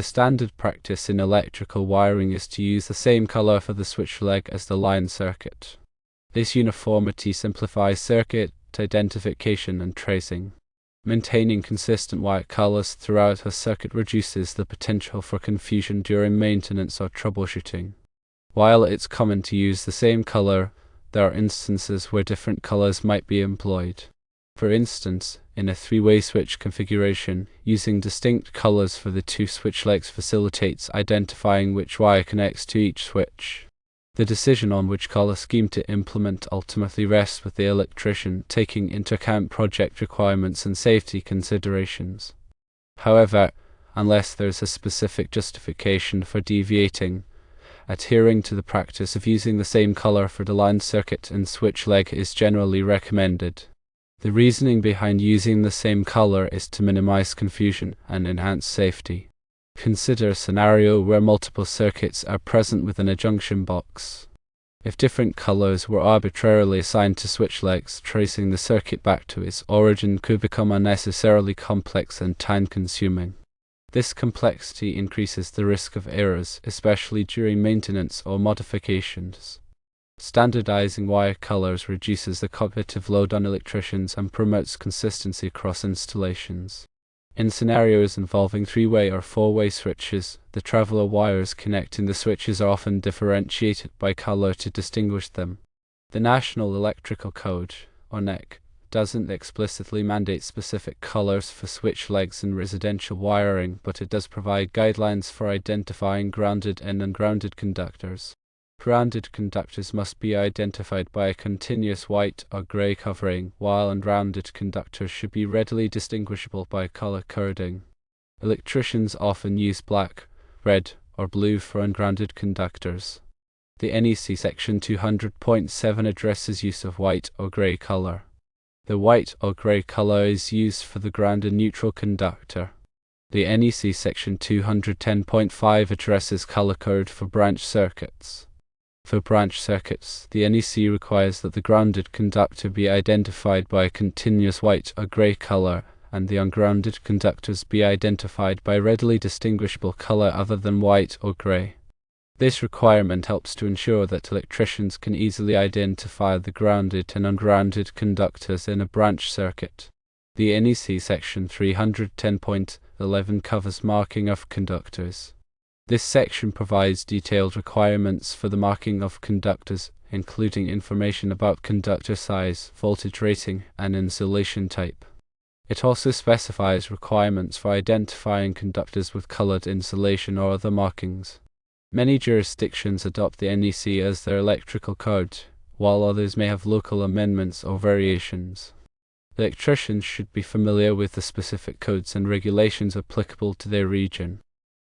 The standard practice in electrical wiring is to use the same color for the switch leg as the line circuit. This uniformity simplifies circuit identification and tracing. Maintaining consistent white colors throughout a circuit reduces the potential for confusion during maintenance or troubleshooting. While it's common to use the same color, there are instances where different colors might be employed. For instance, in a three-way switch configuration, using distinct colors for the two switch legs facilitates identifying which wire connects to each switch. The decision on which color scheme to implement ultimately rests with the electrician, taking into account project requirements and safety considerations. However, unless there is a specific justification for deviating, adhering to the practice of using the same color for the line circuit and switch leg is generally recommended. The reasoning behind using the same color is to minimize confusion and enhance safety. Consider a scenario where multiple circuits are present within a junction box. If different colors were arbitrarily assigned to switch legs, tracing the circuit back to its origin could become unnecessarily complex and time-consuming. This complexity increases the risk of errors, especially during maintenance or modifications. Standardizing wire colors reduces the cognitive load on electricians and promotes consistency across installations. In scenarios involving three-way or four-way switches, the traveler wires connecting the switches are often differentiated by color to distinguish them. The National Electrical Code, or NEC, doesn't explicitly mandate specific colors for switch legs in residential wiring, but it does provide guidelines for identifying grounded and ungrounded conductors. Grounded conductors must be identified by a continuous white or gray covering, while ungrounded conductors should be readily distinguishable by color coding. Electricians often use black, red, or blue for ungrounded conductors. The NEC Section 200.7 addresses use of white or gray color. The white or gray color is used for the grounded neutral conductor. The NEC Section 210.5 addresses color code for branch circuits. For branch circuits, the NEC requires that the grounded conductor be identified by a continuous white or gray color, and the ungrounded conductors be identified by readily distinguishable color other than white or gray. This requirement helps to ensure that electricians can easily identify the grounded and ungrounded conductors in a branch circuit. The NEC Section 310.11 covers marking of conductors. This section provides detailed requirements for the marking of conductors, including information about conductor size, voltage rating, and insulation type. It also specifies requirements for identifying conductors with colored insulation or other markings. Many jurisdictions adopt the NEC as their electrical code, while others may have local amendments or variations. Electricians should be familiar with the specific codes and regulations applicable to their region.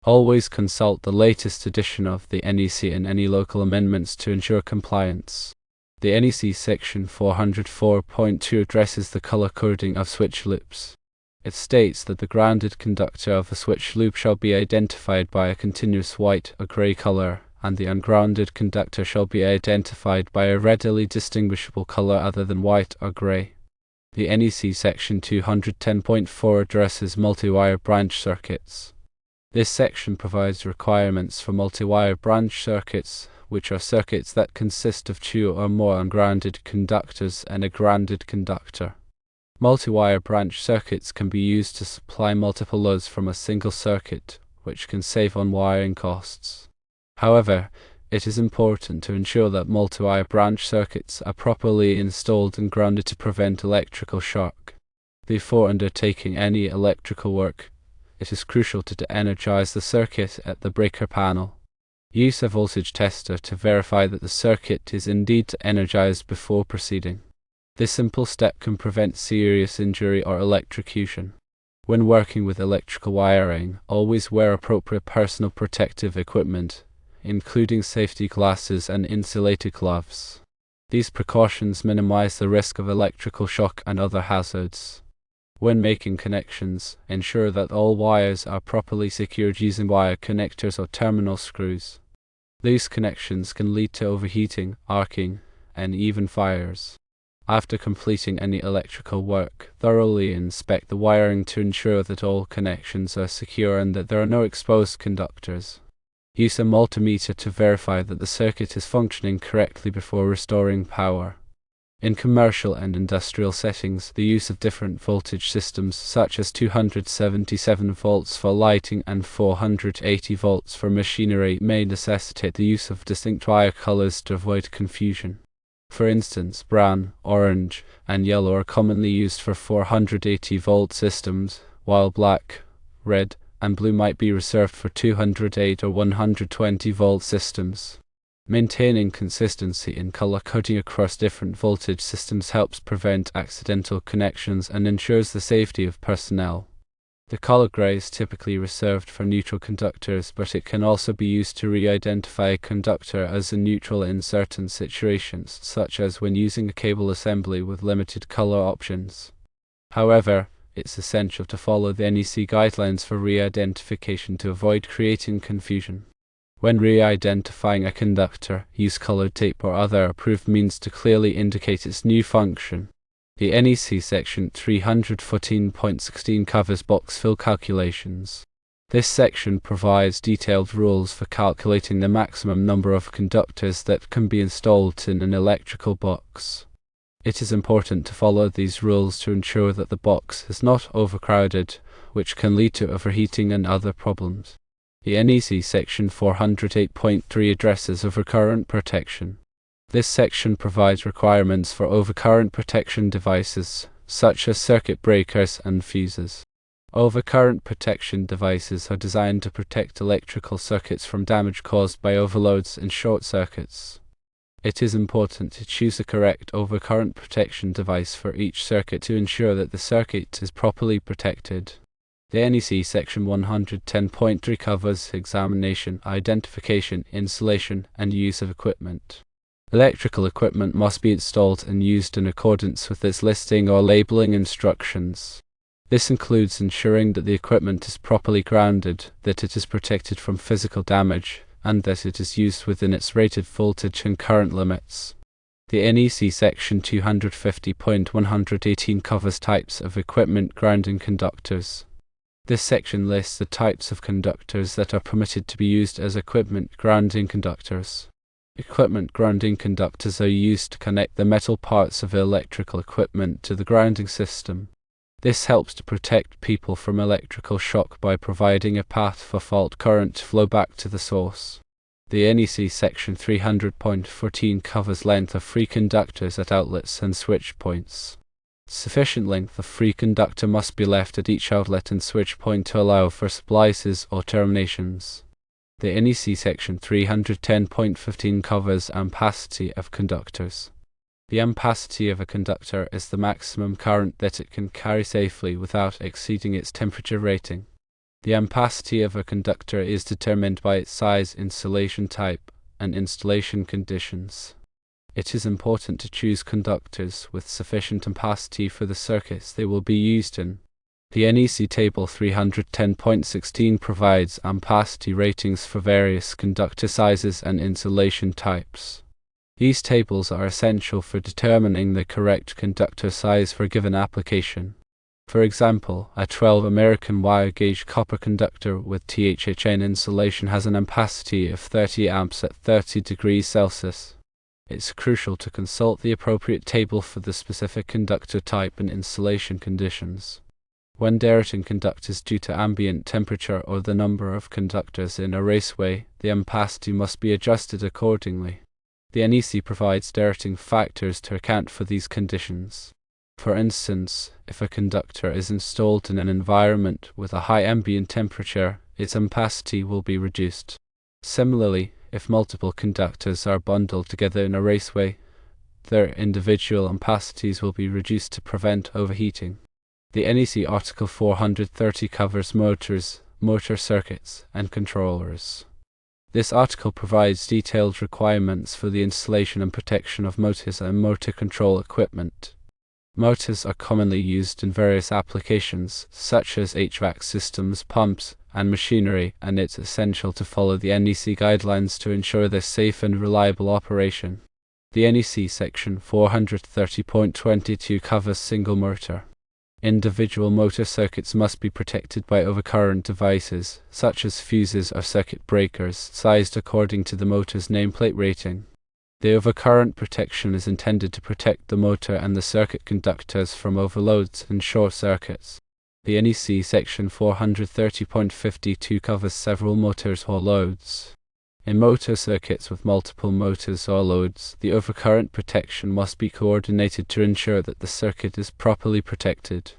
Always consult the latest edition of the NEC and any local amendments to ensure compliance. The NEC Section 404.2 addresses the color coding of switch loops. It states that the grounded conductor of a switch loop shall be identified by a continuous white or gray color, and the ungrounded conductor shall be identified by a readily distinguishable color other than white or gray. The NEC Section 210.4 addresses multi-wire branch circuits. This section provides requirements for multi-wire branch circuits, which are circuits that consist of two or more ungrounded conductors and a grounded conductor. Multi-wire branch circuits can be used to supply multiple loads from a single circuit, which can save on wiring costs. However, it is important to ensure that multi-wire branch circuits are properly installed and grounded to prevent electrical shock. Before undertaking any electrical work, it is crucial to de-energize the circuit at the breaker panel. Use a voltage tester to verify that the circuit is indeed energized before proceeding. This simple step can prevent serious injury or electrocution. When working with electrical wiring, always wear appropriate personal protective equipment, including safety glasses and insulated gloves. These precautions minimize the risk of electrical shock and other hazards. When making connections, ensure that all wires are properly secured using wire connectors or terminal screws. These connections can lead to overheating, arcing, and even fires. After completing any electrical work, thoroughly inspect the wiring to ensure that all connections are secure and that there are no exposed conductors. Use a multimeter to verify that the circuit is functioning correctly before restoring power. In commercial and industrial settings, the use of different voltage systems such as 277 volts for lighting and 480 volts for machinery may necessitate the use of distinct wire colors to avoid confusion. For instance, brown, orange, and yellow are commonly used for 480 volt systems, while black, red, and blue might be reserved for 208 or 120 volt systems. Maintaining consistency in color coding across different voltage systems helps prevent accidental connections and ensures the safety of personnel. The color gray is typically reserved for neutral conductors, but it can also be used to re-identify a conductor as a neutral in certain situations, such as when using a cable assembly with limited color options. However, it's essential to follow the NEC guidelines for re-identification to avoid creating confusion. When re-identifying a conductor, use colored tape or other approved means to clearly indicate its new function. The NEC section 314.16 covers box fill calculations. This section provides detailed rules for calculating the maximum number of conductors that can be installed in an electrical box. It is important to follow these rules to ensure that the box is not overcrowded, which can lead to overheating and other problems. The NEC section 408.3 addresses overcurrent protection. This section provides requirements for overcurrent protection devices, such as circuit breakers and fuses. Overcurrent protection devices are designed to protect electrical circuits from damage caused by overloads and short circuits. It is important to choose the correct overcurrent protection device for each circuit to ensure that the circuit is properly protected. The NEC section 110.3 covers examination, identification, installation, and use of equipment. Electrical equipment must be installed and used in accordance with its listing or labeling instructions. This includes ensuring that the equipment is properly grounded, that it is protected from physical damage, and that it is used within its rated voltage and current limits. The NEC section 250.118 covers types of equipment grounding conductors. This section lists the types of conductors that are permitted to be used as equipment grounding conductors. Equipment grounding conductors are used to connect the metal parts of electrical equipment to the grounding system. This helps to protect people from electrical shock by providing a path for fault current to flow back to the source. The NEC section 300.14 covers length of free conductors at outlets and switch points. Sufficient length of free conductor must be left at each outlet and switch point to allow for splices or terminations. The NEC section 310.15 covers ampacity of conductors. The ampacity of a conductor is the maximum current that it can carry safely without exceeding its temperature rating. The ampacity of a conductor is determined by its size, insulation type, and installation conditions. It is important to choose conductors with sufficient ampacity for the circuits they will be used in. The NEC table 310.16 provides ampacity ratings for various conductor sizes and insulation types. These tables are essential for determining the correct conductor size for a given application. For example, a 12 American wire gauge copper conductor with THHN insulation has an ampacity of 30 amps at 30 degrees Celsius. It's crucial to consult the appropriate table for the specific conductor type and insulation conditions. When directing conductors due to ambient temperature or the number of conductors in a raceway, the ampacity must be adjusted accordingly. The NEC provides directing factors to account for these conditions. For instance, if a conductor is installed in an environment with a high ambient temperature, its ampacity will be reduced. Similarly, if multiple conductors are bundled together in a raceway, their individual ampacities will be reduced to prevent overheating. The NEC Article 430 covers motors, motor circuits, and controllers. This article provides detailed requirements for the installation and protection of motors and motor control equipment. Motors are commonly used in various applications, such as HVAC systems, pumps, and machinery, and it's essential to follow the NEC guidelines to ensure their safe and reliable operation. The NEC section 430.22 covers single motor. Individual motor circuits must be protected by overcurrent devices, such as fuses or circuit breakers, sized according to the motor's nameplate rating. The overcurrent protection is intended to protect the motor and the circuit conductors from overloads and short circuits. The NEC section 430.52 covers several motors or loads. In motor circuits with multiple motors or loads, the overcurrent protection must be coordinated to ensure that the circuit is properly protected.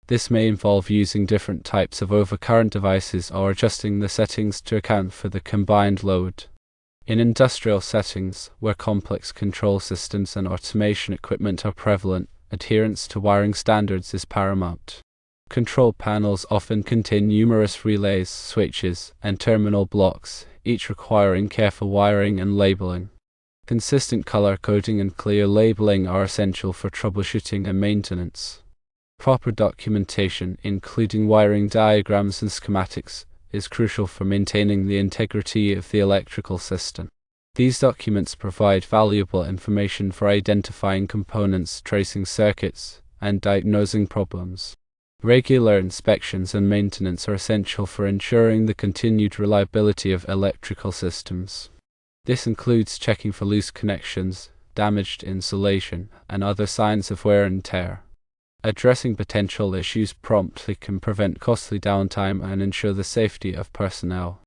This may involve using different types of overcurrent devices or adjusting the settings to account for the combined load. In industrial settings, where complex control systems and automation equipment are prevalent, adherence to wiring standards is paramount. Control panels often contain numerous relays, switches, and terminal blocks, each requiring careful wiring and labeling. Consistent color coding and clear labeling are essential for troubleshooting and maintenance. Proper documentation, including wiring diagrams and schematics, is crucial for maintaining the integrity of the electrical system. These documents provide valuable information for identifying components, tracing circuits, and diagnosing problems. Regular inspections and maintenance are essential for ensuring the continued reliability of electrical systems. This includes checking for loose connections, damaged insulation, and other signs of wear and tear. Addressing potential issues promptly can prevent costly downtime and ensure the safety of personnel.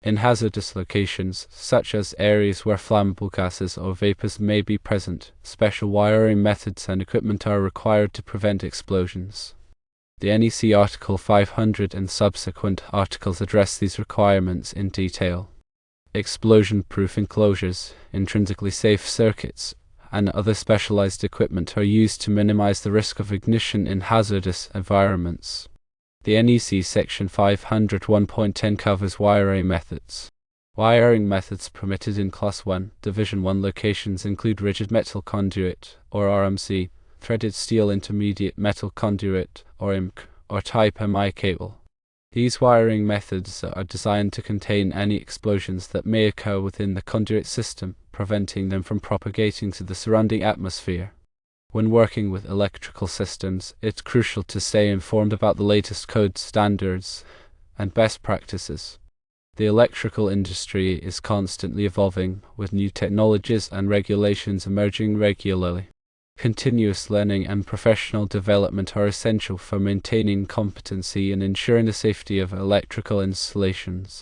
In hazardous locations, such as areas where flammable gases or vapors may be present, special wiring methods and equipment are required to prevent explosions. The NEC Article 500 and subsequent articles address these requirements in detail. Explosion-proof enclosures, intrinsically safe circuits, and other specialized equipment are used to minimize the risk of ignition in hazardous environments. The NEC Section 501.10 covers wiring methods. Wiring methods permitted in Class 1, Division 1 locations include rigid metal conduit, or RMC, threaded steel intermediate metal conduit, or IMC, or Type MI cable. These wiring methods are designed to contain any explosions that may occur within the conduit system, preventing them from propagating to the surrounding atmosphere. When working with electrical systems, it's crucial to stay informed about the latest code standards and best practices. The electrical industry is constantly evolving, with new technologies and regulations emerging regularly. Continuous learning and professional development are essential for maintaining competency and ensuring the safety of electrical installations.